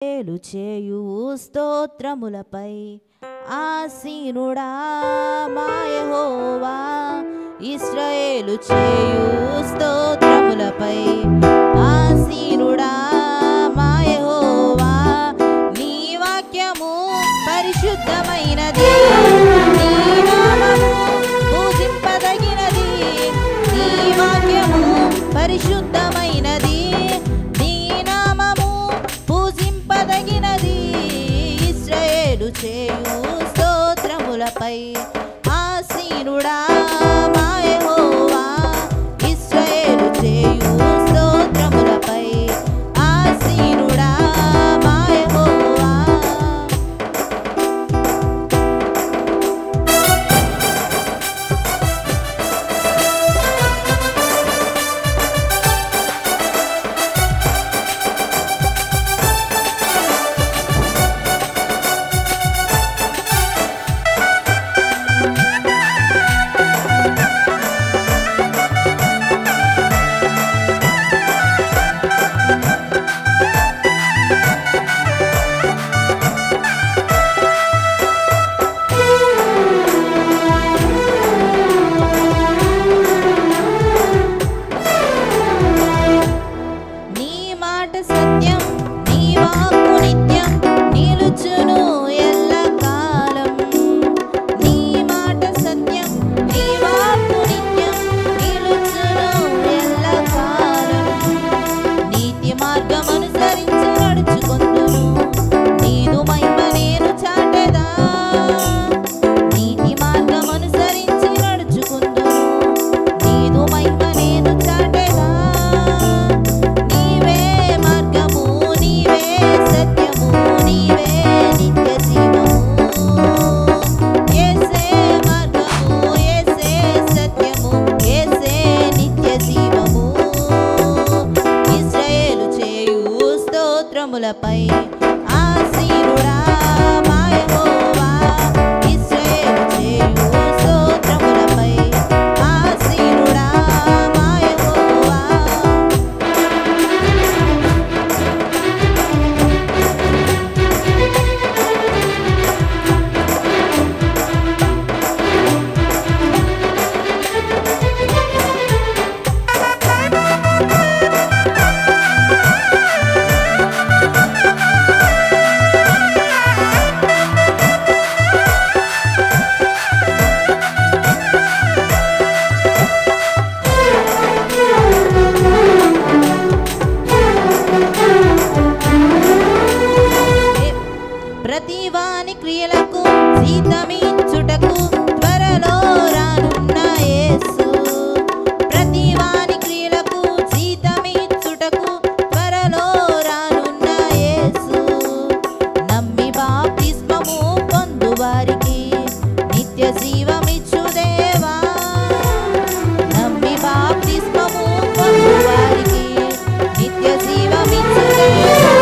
ఏలు చేయు స్తోత్రములపై ఆసీనుడా మా యెహోవా. ఇశ్రాయేలు చేయు స్తోత్రములపై ఆసీనుడా మా యెహోవా. నీ వాక్యము పరిశుద్ధమైనది, నీ నామము పూజింపదగినది. నీ వాక్యము పరిశుద్ధమైనది, నీ నామము పూజింపదగినది. ఇశ్రాయేలు చేయు స్తోత్రములపై ఆసీనుడా మా యెహోవా. ఇశ్రాయేలు చేయు స్తోత్రములపై ఆసీనుడా మా యెహోవా. సత్యం, నీ వాక్కు నిత్యం నిలుచును ఎల్లకాలం. నీ మాట సత్యం, నీ వాక్కు నిత్యం నిలుచును ఎల్లకాలం. నీతి మార్గం అనుసరించి నడుచుకొందును, నీదు మహిమ నేను చాటెదా. నీతి మార్గం అనుసరించి నడుచుకొందును, నీదు మహిమ నేను చాటెదా. స్తోత్రములపై ఆసీనుడా మా యెహోవా. ఇశ్రాయేలు చేయు స్తోత్రములపై ఆసీనుడా మా యెహోవా. ప్రతివాని క్రియలకు జీతమిచ్చుటకు త్వరలో రానున్న యేసు. ప్రతివాని క్రియలకు జీతమిచ్చుటకు త్వరలో రానున్న యేసు. నమ్మి బాప్తిస్మము పొందువారికి నిత్య జీవమిచ్చు దేవా. నమ్మి బాప్తిస్మము పొందువారికి నిత్య జీవమిచ్చు దేవా.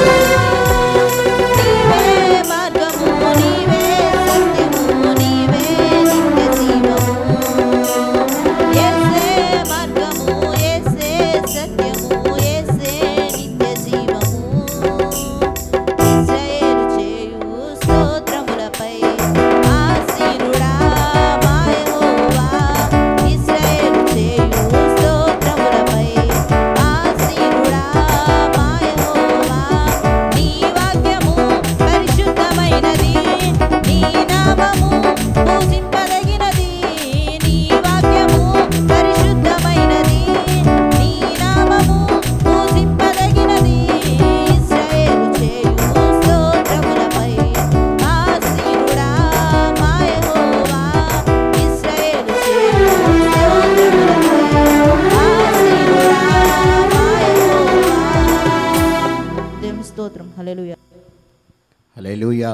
స్తోత్రం. హల్లెలూయా, హల్లెలూయా.